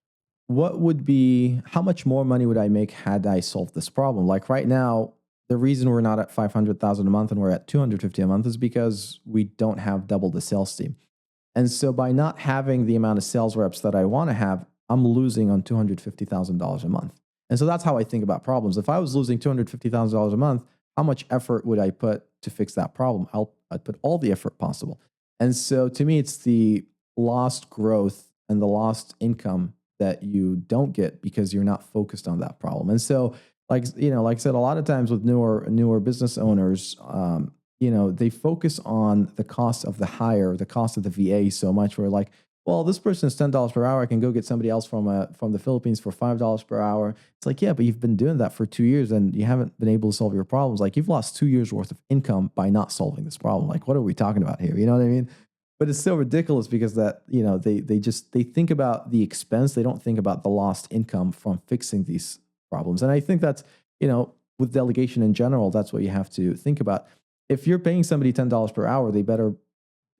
how much more money would I make had I solved this problem? Like right now, the reason we're not at 500,000 a month and we're at 250 a month is because we don't have double the sales team. And so by not having the amount of sales reps that I want to have, I'm losing on $250,000 a month. And so that's how I think about problems. If I was losing $250,000 a month, how much effort would I put to fix that problem? I'd put all the effort possible. And so to me, it's the lost growth and the lost income that you don't get because you're not focused on that problem. And so, like I said, a lot of times with newer business owners, they focus on the cost of the hire, the cost of the VA so much. Where like, well, this person is $10 per hour. I can go get somebody else from the Philippines for $5 per hour. It's like, yeah, but you've been doing that for 2 years and you haven't been able to solve your problems. Like you've lost 2 years worth of income by not solving this problem. Like, what are we talking about here? You know what I mean? But it's so ridiculous because that, they think about the expense. They don't think about the lost income from fixing these problems. And I think that's, with delegation in general, that's what you have to think about. If you're paying somebody $10 per hour, they better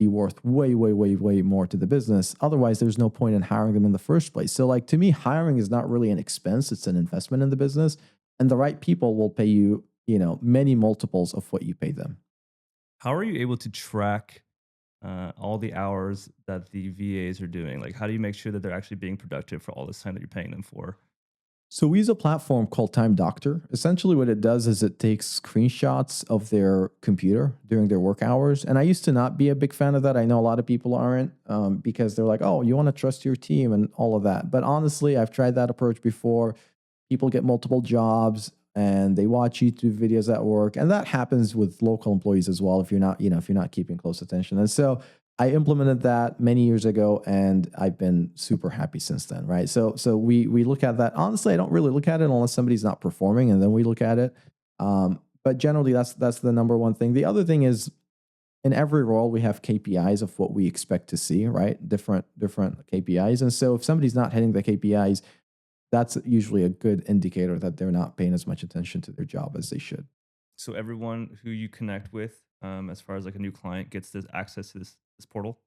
be worth way, way, way, way more to the business. Otherwise, there's no point in hiring them in the first place. So, like to me, hiring is not really an expense; it's an investment in the business, and the right people will pay you, many multiples of what you pay them. How are you able to track all the hours that the VAs are doing? Like, how do you make sure that they're actually being productive for all this time that you're paying them for? So we use a platform called Time Doctor. Essentially, what it does is it takes screenshots of their computer during their work hours. And I used to not be a big fan of that. I know a lot of people aren't because they're like, oh, you want to trust your team and all of that. But honestly, I've tried that approach before. People get multiple jobs and they watch YouTube videos at work, and that happens with local employees as well if you're not, if you're not keeping close attention. And so I implemented that many years ago, and I've been super happy since then, right? So we look at that. Honestly, I don't really look at it unless somebody's not performing, and then we look at it. But generally, that's the number one thing. The other thing is, in every role, we have KPIs of what we expect to see, right? Different KPIs, and so if somebody's not hitting the KPIs, that's usually a good indicator that they're not paying as much attention to their job as they should. So everyone who you connect with, as far as like a new client, gets this access to this portal.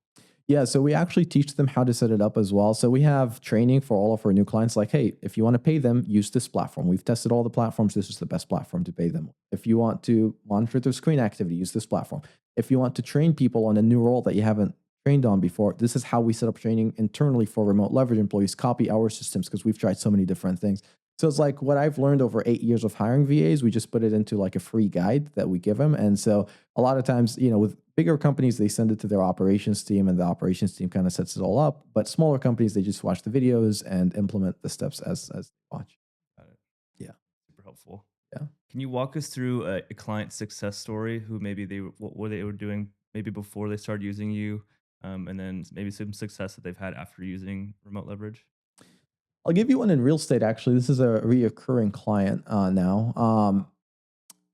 Yeah, so we actually teach them how to set it up as well. So we have training for all of our new clients like, hey, if you want to pay them, use this platform. We've tested all the platforms. This is the best platform to pay them. If you want to monitor their screen activity, use this platform. If you want to train people on a new role that you haven't trained on before, this is how we set up training internally for remote leverage employees. Copy our systems because we've tried so many different things. So it's like what I've learned over 8 years of hiring VAs, we just put it into like a free guide that we give them. And so a lot of times, with bigger companies, they send it to their operations team and the operations team kind of sets it all up. But smaller companies, they just watch the videos and implement the steps as they watch. Got it. Yeah. Super helpful. Yeah. Can you walk us through a client success story who maybe what they were doing maybe before they started using you, and then maybe some success that they've had after using remote leverage? I'll give you one in real estate. Actually, this is a reoccurring client now.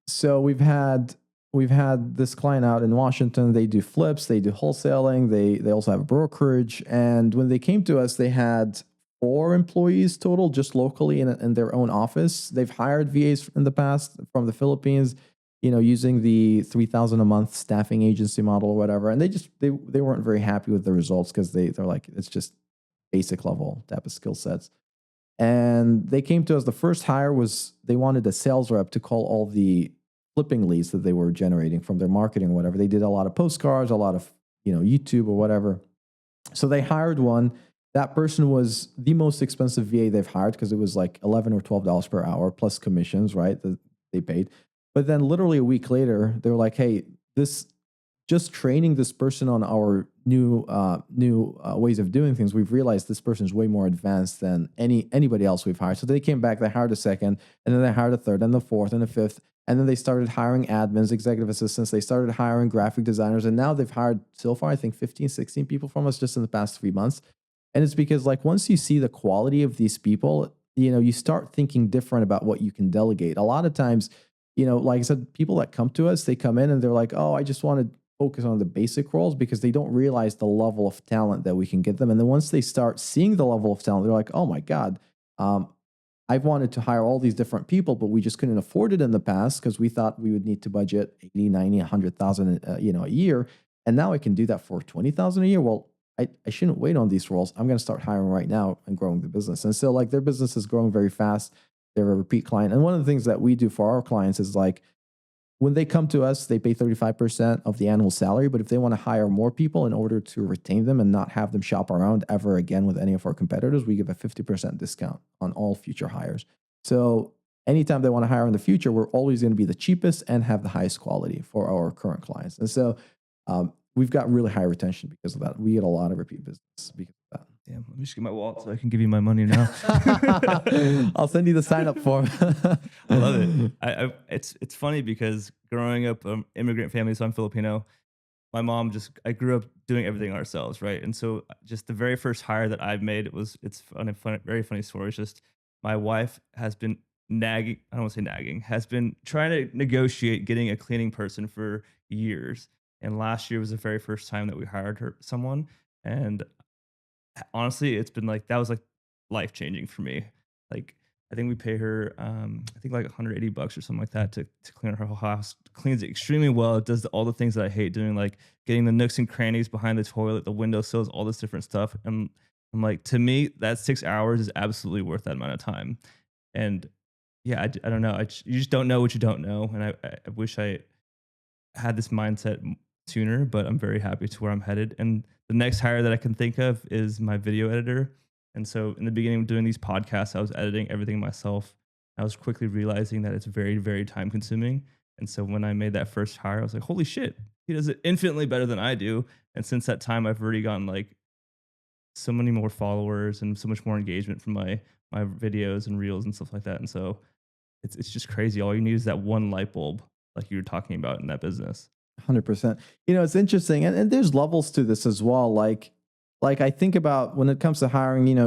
So we've had this client out in Washington. They do flips, they do wholesaling, they also have a brokerage. And when they came to us, they had 4 employees total, just locally in their own office. They've hired VAs in the past from the Philippines, using the 3,000 a month staffing agency model or whatever. And they weren't very happy with the results because they're like, it's just basic level type of skill sets. And they came to us. The first hire was they wanted a sales rep to call all the flipping leads that they were generating from their marketing or whatever. They did a lot of postcards, a lot of YouTube or whatever. So they hired one. That person was the most expensive VA they've hired because it was like $11 or $12 per hour plus commissions, right? That they paid. But then literally a week later, they were like, "Hey, just training this person on our new ways of doing things, we've realized this person is way more advanced than anybody else we've hired." So they came back, they hired a second, and then they hired a third, and the fourth, and a fifth, and then they started hiring admins, executive assistants. They started hiring graphic designers, and now they've hired so far, I think 15, 16 people from us just in the past 3 months. And it's because like once you see the quality of these people, you start thinking different about what you can delegate. A lot of times, like I said, people that come to us, they come in and they're like, "Oh, I just want to focus on the basic roles," because they don't realize the level of talent that we can get them. And then once they start seeing the level of talent, they're like, "Oh my God, I've wanted to hire all these different people, but we just couldn't afford it in the past because we thought we would need to budget 80, 90, 100,000, a year. And now I can do that for 20,000 a year. Well, I shouldn't wait on these roles. I'm going to start hiring right now and growing the business." And so like their business is growing very fast. They're a repeat client. And one of the things that we do for our clients is like, when they come to us, they pay 35% of the annual salary. But if they want to hire more people in order to retain them and not have them shop around ever again with any of our competitors, we give a 50% discount on all future hires. So anytime they want to hire in the future, we're always going to be the cheapest and have the highest quality for our current clients. And so we've got really high retention because of that. We get a lot of repeat business because of that. Damn, let me just get my wallet so I can give you my money now. I'll send you the sign up form. I love it. It's funny because growing up, immigrant family, so I'm Filipino. My mom I grew up doing everything ourselves, right? And so just the very first hire that I've made, it's very funny story. It's just my wife has been nagging. I don't want to say nagging. Has been trying to negotiate getting a cleaning person for years. And last year was the very first time that we hired someone. And honestly, it's been like, that was like life changing for me. Like I think we pay her, I think like $180 or something like that to clean her whole house. Cleans it extremely well. It does all the things that I hate doing, like getting the nooks and crannies behind the toilet, the windowsills, all this different stuff. And I'm like, to me, that 6 hours is absolutely worth that amount of time. And yeah, I don't know. You just don't know what you don't know. And I wish I had this mindset sooner, but I'm very happy to where I'm headed. And the next hire that I can think of is my video editor. And so in the beginning of doing these podcasts, I was editing everything myself. I was quickly realizing that it's very, very time consuming. And so when I made that first hire, I was like, holy shit, he does it infinitely better than I do. And since that time, I've already gotten like so many more followers and so much more engagement from my videos and reels and stuff like that. And so it's just crazy. All you need is that one light bulb, like you were talking about in that business. 100%. It's interesting. And there's levels to this as well. Like I think about when it comes to hiring,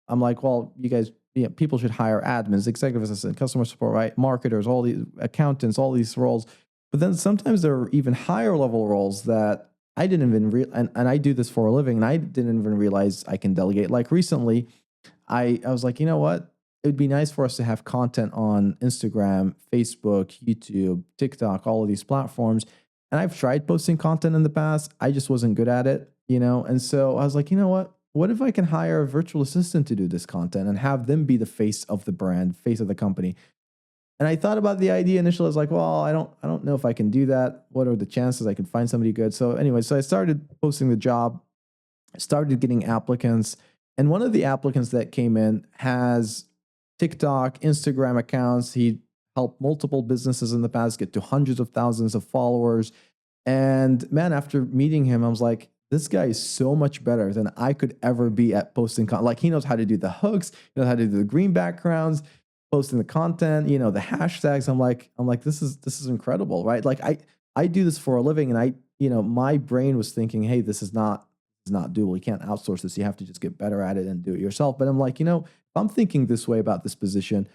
I'm like, well, you guys, people should hire admins, executive assistant, customer support, right? Marketers, all these accountants, all these roles. But then sometimes there are even higher level roles that I didn't even and I do this for a living, and I didn't even realize I can delegate. Like recently, I was like, you know what? It would be nice for us to have content on Instagram, Facebook, YouTube, TikTok, all of these platforms. And I've tried posting content in the past. I just wasn't good at it, And so I was like, you know what? What if I can hire a virtual assistant to do this content and have them be the face of the brand, face of the company? And I thought about the idea initially. I was like, well, I don't know if I can do that. What are the chances I can find somebody good? So anyway, so I started posting the job, started getting applicants. And one of the applicants that came in has TikTok, Instagram accounts. He helped multiple businesses in the past get to hundreds of thousands of followers. And man, after meeting him, I was like, this guy is so much better than I could ever be at posting content. Like he knows how to do the hooks, he knows how to do the green backgrounds, posting the content, the hashtags. I'm like, this is incredible, right? Like I do this for a living, and my brain was thinking, hey, this is not doable. You can't outsource this. You have to just get better at it and do it yourself. But I'm like, if I'm thinking this way about this position,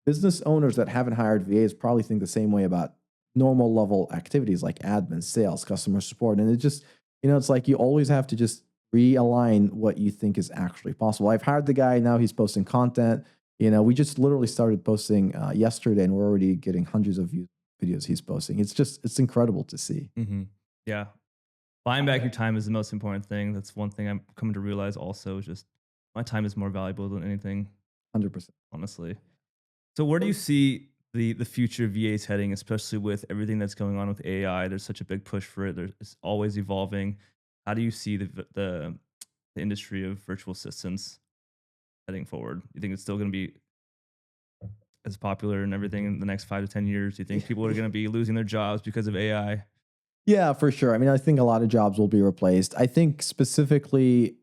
business owners that haven't hired VAs probably think the same way about normal level activities like admin, sales, customer support. And it just, it's like you always have to just realign what you think is actually possible. I've hired the guy, now he's posting content. We just literally started posting yesterday, and we're already getting hundreds of videos he's posting. It's incredible to see. Mm-hmm. Yeah. Buying back your time is the most important thing. That's one thing I'm coming to realize also, is just my time is more valuable than anything. 100%. Honestly. So where do you see the future of VAs heading, especially with everything that's going on with AI? There's such a big push for it. It's always evolving. How do you see the industry of virtual assistants heading forward? You think it's still going to be as popular and everything in the next 5 to 10 years? Do you think people are going to be losing their jobs because of AI? Yeah, for sure. I mean, I think a lot of jobs will be replaced. I think specifically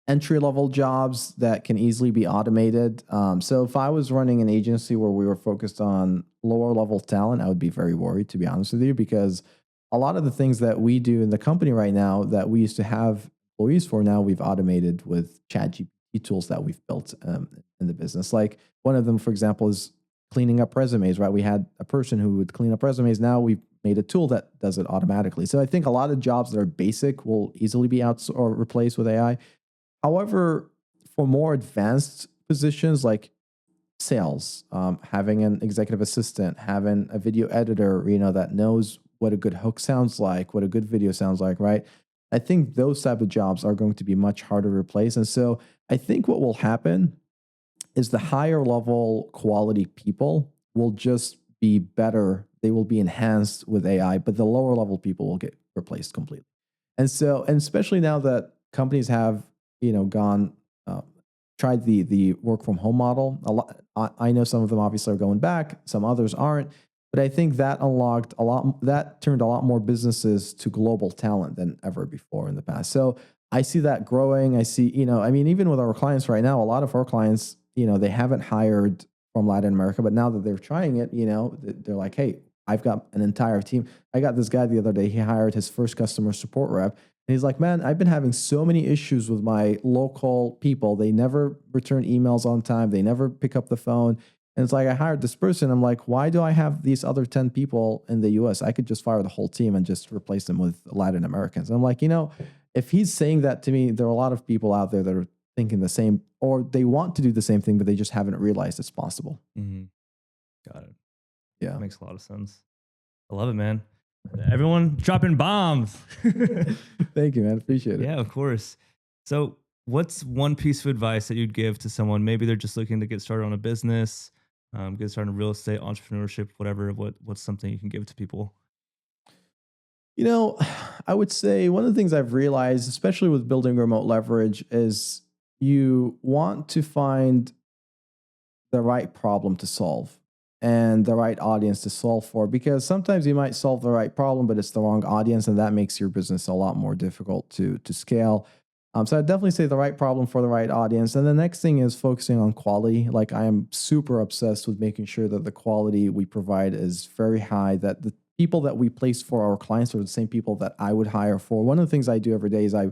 entry-level jobs that can easily be automated. So if I was running an agency where we were focused on lower-level talent, I would be very worried, to be honest with you, because a lot of the things that we do in the company right now that we used to have employees for, now we've automated with ChatGPT tools that we've built in the business. Like one of them, for example, is cleaning up resumes, right? We had a person who would clean up resumes. Now we've made a tool that does it automatically. So I think a lot of jobs that are basic will easily be or replaced with AI. However, for more advanced positions like sales, having an executive assistant, having a video editor, that knows what a good hook sounds like, what a good video sounds like, right? I think those type of jobs are going to be much harder to replace. And so I think what will happen is the higher level quality people will just be better. They will be enhanced with AI, but the lower level people will get replaced completely. And so, and especially now that companies have, tried the work from home model. A lot, I know some of them obviously are going back, some others aren't. But I think that turned a lot more businesses to global talent than ever before in the past. So I see that growing. I see, even with our clients right now, a lot of our clients, they haven't hired from Latin America, but now that they're trying it, they're like, hey, I've got an entire team. I got this guy the other day, he hired his first customer support rep. And he's like, man, I've been having so many issues with my local people. They never return emails on time. They never pick up the phone. And it's like, I hired this person. I'm like, why do I have these other 10 people in the US? I could just fire the whole team and just replace them with Latin Americans. And I'm like, if he's saying that to me, there are a lot of people out there that are thinking the same, or they want to do the same thing, but they just haven't realized it's possible. Got it. Yeah. Makes a lot of sense. I love it, man. Everyone dropping bombs. Thank you, man. Appreciate it. Yeah, of course. So, what's one piece of advice that you'd give to someone? Maybe they're just looking to get started on a business, get started in real estate, entrepreneurship, whatever. What's something you can give to people? You know, I would say one of the things I've realized, especially with building remote leverage, is you want to find the right problem to solve and the right audience to solve for, because sometimes you might solve the right problem, but it's the wrong audience, and that makes your business a lot more difficult to scale. So I'd definitely say the right problem for the right audience. And the next thing is focusing on quality. Like, I am super obsessed with making sure that the quality we provide is very high, that the people that we place for our clients are the same people that I would hire for. One of the things I do every day is I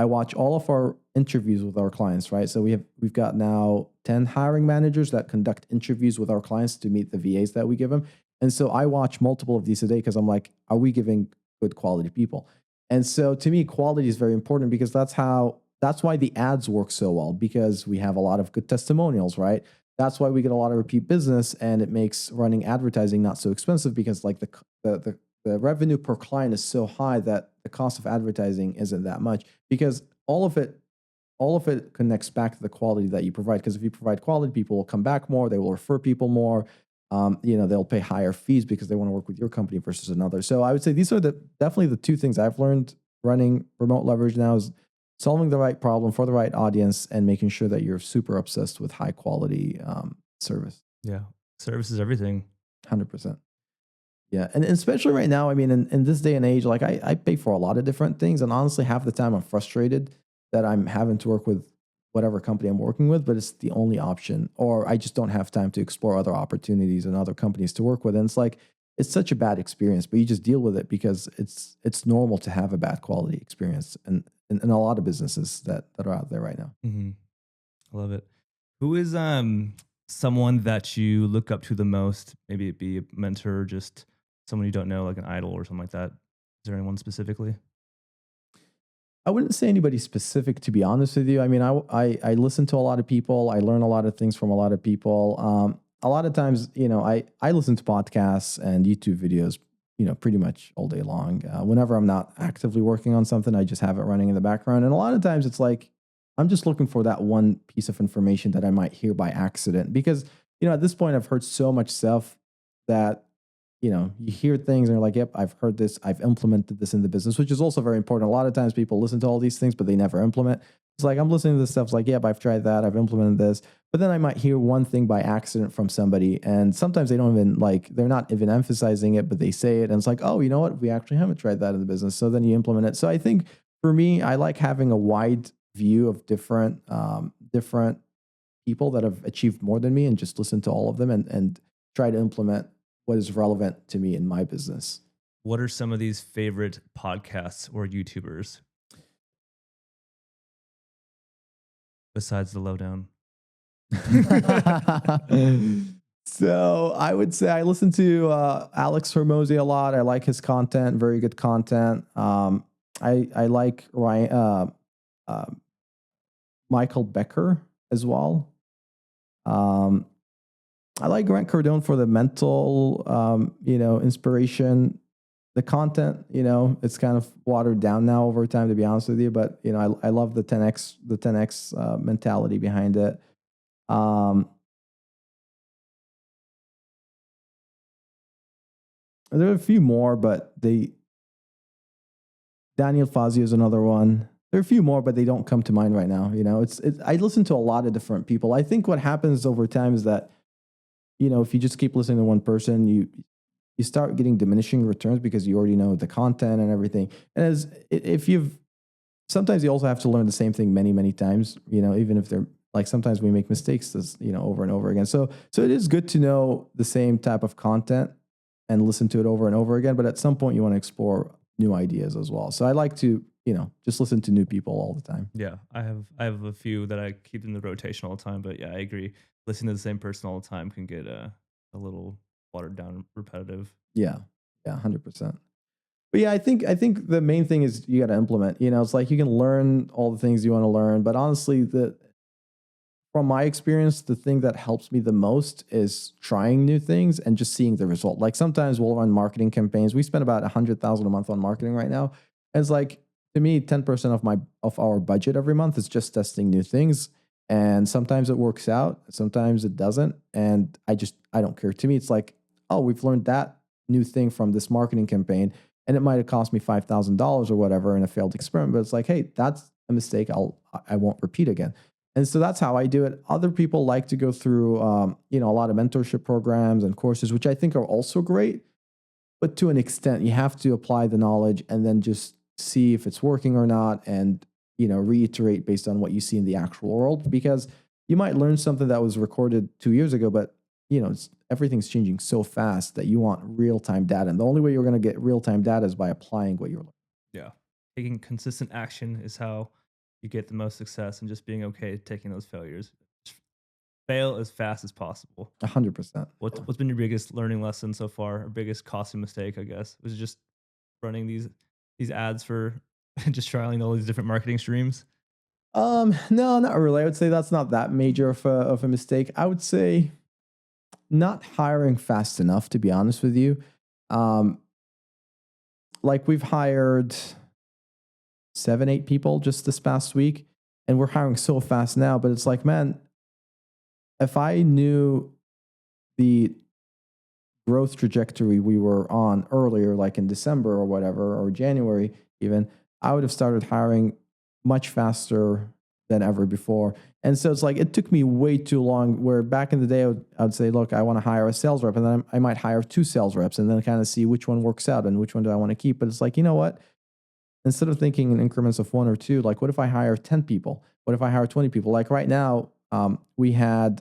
watch all of our interviews with our clients, right? So we've got now 10 hiring managers that conduct interviews with our clients to meet the VAs that we give them. And so I watch multiple of these a day because I'm like, are we giving good quality people? And so to me, quality is very important, because that's why the ads work so well, because we have a lot of good testimonials, right? That's why we get a lot of repeat business, and it makes running advertising not so expensive, because like the revenue per client is so high that the cost of advertising isn't that much, because all of it connects back to the quality that you provide. Because if you provide quality, people will come back more, they will refer people more. They'll pay higher fees because they want to work with your company versus another. So I would say these are definitely the two things I've learned running remote leverage now, is solving the right problem for the right audience and making sure that you're super obsessed with high quality service. Yeah, service is everything. 100%. Yeah. And especially right now, I mean, in this day and age, like I pay for a lot of different things. And honestly, half the time I'm frustrated that I'm having to work with whatever company I'm working with, but it's the only option, or I just don't have time to explore other opportunities and other companies to work with. And it's like, it's such a bad experience, but you just deal with it because it's normal to have a bad quality experience. And in a lot of businesses that are out there right now. I love it. Who is someone that you look up to the most? Maybe it be a mentor, or just someone you don't know, like an idol or something like that. Is there anyone specifically? I wouldn't say anybody specific, to be honest with you. I mean, I listen to a lot of people. I learn a lot of things from a lot of people. A lot of times, I listen to podcasts and YouTube videos, pretty much all day long. Whenever I'm not actively working on something, I just have it running in the background. And a lot of times it's like, I'm just looking for that one piece of information that I might hear by accident. Because, at this point, I've heard so much stuff that, you hear things and you're like, yep, I've heard this. I've implemented this in the business, which is also very important. A lot of times people listen to all these things, but they never implement. It's like, I'm listening to this stuff. It's like, yep, I've tried that. I've implemented this. But then I might hear one thing by accident from somebody. And sometimes they don't even they're not even emphasizing it, but they say it. And it's like, oh, you know what? We actually haven't tried that in the business. So then you implement it. So I think for me, I like having a wide view of different people that have achieved more than me, and just listen to all of them and try to implement what is relevant to me in my business. What are some of these favorite podcasts or YouTubers besides the Lowdown? So I would say I listen to Alex Hormozy a lot. I like his content, very good content. I like Ryan, Michael Becker as well. I like Grant Cardone for the mental, inspiration. The content, it's kind of watered down now over time, to be honest with you. But I love the 10x mentality behind it. There are a few more, but Daniel Fazio is another one. There are a few more, but they don't come to mind right now. I listen to a lot of different people. I think what happens over time is that, if you just keep listening to one person, you start getting diminishing returns because you already know the content and everything. And sometimes you also have to learn the same thing many, many times, even if they're like, sometimes we make mistakes, over and over again. So it is good to know the same type of content and listen to it over and over again. But at some point you want to explore new ideas as well. So I like to, just listen to new people all the time. Yeah, I have a few that I keep in the rotation all the time. But yeah, I agree. Listening to the same person all the time can get a little watered down, repetitive. Yeah, 100%. But yeah, I think the main thing is you got to implement. It's like you can learn all the things you want to learn, but honestly, from my experience, the thing that helps me the most is trying new things and just seeing the result. Like sometimes we'll run marketing campaigns. We spend about 100,000 a month on marketing right now. And it's like, to me, 10% of our budget every month is just testing new things. And sometimes it works out, sometimes it doesn't. And I don't care. To me, it's like, oh, we've learned that new thing from this marketing campaign. And it might have cost me $5,000 or whatever in a failed experiment, but it's like, hey, that's a mistake I won't repeat again. And so that's how I do it. Other people like to go through, a lot of mentorship programs and courses, which I think are also great. But to an extent, you have to apply the knowledge and then just see if it's working or not, and reiterate based on what you see in the actual world. Because you might learn something that was recorded 2 years ago, but everything's changing so fast that you want real-time data. And the only way you're going to get real-time data is by applying what you're learning. Yeah. Taking consistent action is how you get the most success, and just being okay taking those failures. Just fail as fast as possible. 100%. What's been your biggest learning lesson so far, or biggest costly mistake, I guess? Was it just running these ads for just trialing all these different marketing streams? No, not really. I would say that's not that major of a mistake. I would say not hiring fast enough, to be honest with you. Like we've hired 7-8 people just this past week, and we're hiring so fast now, but it's like, man, if I knew the growth trajectory we were on earlier, like in December or whatever, or January even, I would have started hiring much faster than ever before. And so it's like, it took me way too long, where back in the day, I would say, look, I want to hire a sales rep, and then I might hire 2 sales reps and then kind of see which one works out and which one do I want to keep. But it's like, you know what? Instead of thinking in increments of 1 or 2, like what if I hire 10 people? What if I hire 20 people? Like right now, we had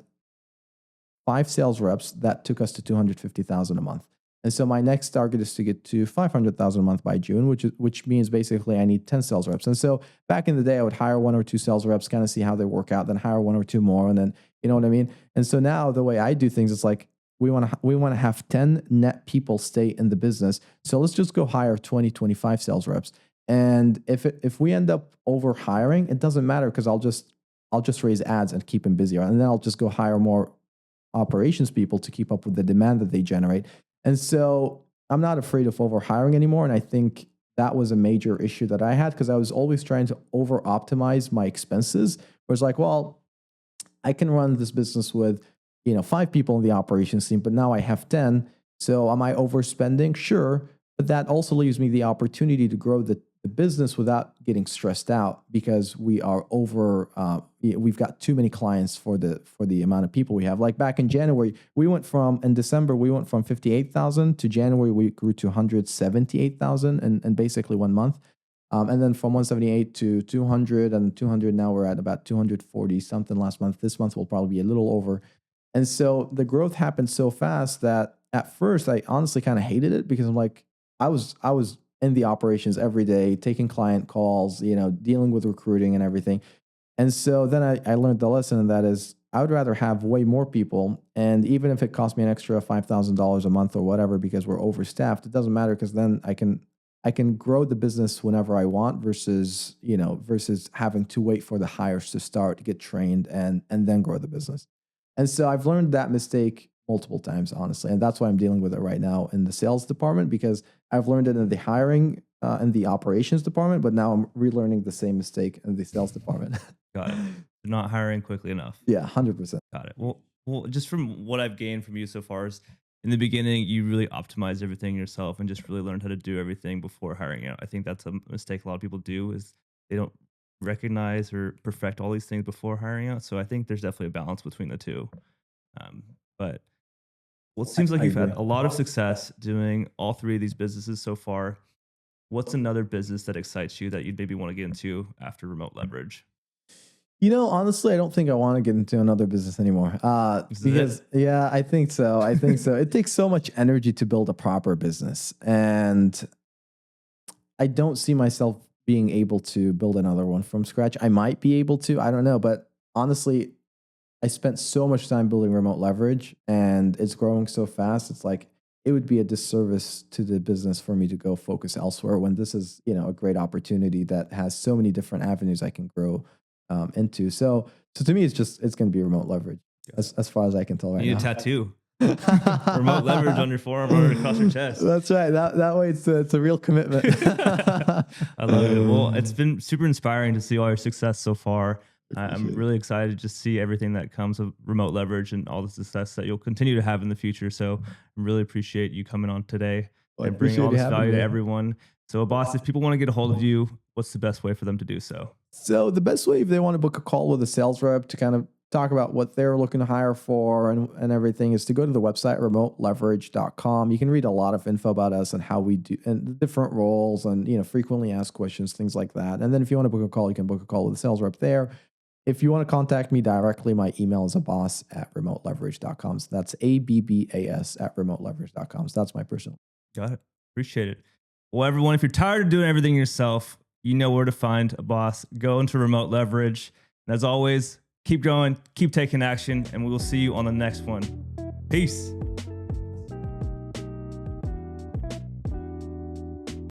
5 sales reps that took us to 250,000 a month. And so my next target is to get to 500,000 a month by June, which means basically I need 10 sales reps. And so back in the day, I would hire 1 or 2 sales reps, kind of see how they work out, then hire 1 or 2 more, and then you know what I mean. And so now the way I do things, it's like we want to have 10 net people stay in the business. So let's just go hire 20, 25 sales reps. And if we end up over hiring, it doesn't matter, because I'll just raise ads and keep them busy, and then I'll just go hire more operations people to keep up with the demand that they generate. And so I'm not afraid of over hiring anymore. And I think that was a major issue that I had, because I was always trying to over optimize my expenses. Where it's like, well, I can run this business with 5 people in the operations team, but now I have 10. So am I overspending? Sure. But that also leaves me the opportunity to grow the business without getting stressed out, because we are we've got too many clients for the amount of people we have. Like back in January, in December, we went from 58,000 to January, we grew to 178,000 in basically 1 month. And then from 178 to 200 and 200, now we're at about 240 something last month. This month will probably be a little over. And so the growth happened so fast that at first I honestly kind of hated it, because I'm like, I was in the operations every day, taking client calls, dealing with recruiting and everything. And so then I learned the lesson, and that is I would rather have way more people. And even if it cost me an extra $5,000 a month or whatever, because we're overstaffed, it doesn't matter, because then I can grow the business whenever I want, versus having to wait for the hires to start, get trained, and then grow the business. And so I've learned that mistake multiple times, honestly. And that's why I'm dealing with it right now in the sales department, because I've learned it in the hiring and the operations department, but now I'm relearning the same mistake in the sales department. Got it. Not hiring quickly enough. Yeah, 100%. Got it. Well, just from what I've gained from you so far is, in the beginning, you really optimized everything yourself and just really learned how to do everything before hiring out. I think that's a mistake a lot of people do, is they don't recognize or perfect all these things before hiring out. So I think there's definitely a balance between the two. But well, it seems like you've had a lot of success doing all 3 of these businesses so far. What's another business that excites you that you'd maybe want to get into after remote leverage? Honestly, I don't think I want to get into another business anymore. Because yeah, I think so. It takes so much energy to build a proper business, and I don't see myself being able to build another one from scratch. I might be able to, I don't know, but honestly, I spent so much time building remote leverage, and it's growing so fast. It's like, it would be a disservice to the business for me to go focus elsewhere, when this is, a great opportunity that has so many different avenues I can grow into. So So to me, it's going to be remote leverage as far as I can tell right You need now. a tattoo. Remote leverage on your forearm or across your chest. That's right. That way it's a real commitment. I love it. Well, it's been super inspiring to see all your success so far. I'm really excited to just see everything that comes with remote leverage and all the success that you'll continue to have in the future. So I really appreciate you coming on today and bringing all this value to everyone. So Abbas, if people want to get a hold of you, what's the best way for them to do so? So the best way, if they want to book a call with a sales rep to kind of talk about what they're looking to hire for and everything, is to go to the website remoteleverage.com. You can read a lot of info about us and how we do and the different roles and frequently asked questions, things like that. And then if you want to book a call, you can book a call with a sales rep there. If you want to contact me directly, my email is abbas@remoteleverage.com. So that's ABBAS@remoteleverage.com. So that's my personal. Got it. Appreciate it. Well, everyone, if you're tired of doing everything yourself, you know where to find Abbas. Go into Remote Leverage. And as always, keep going, keep taking action, and we will see you on the next one. Peace.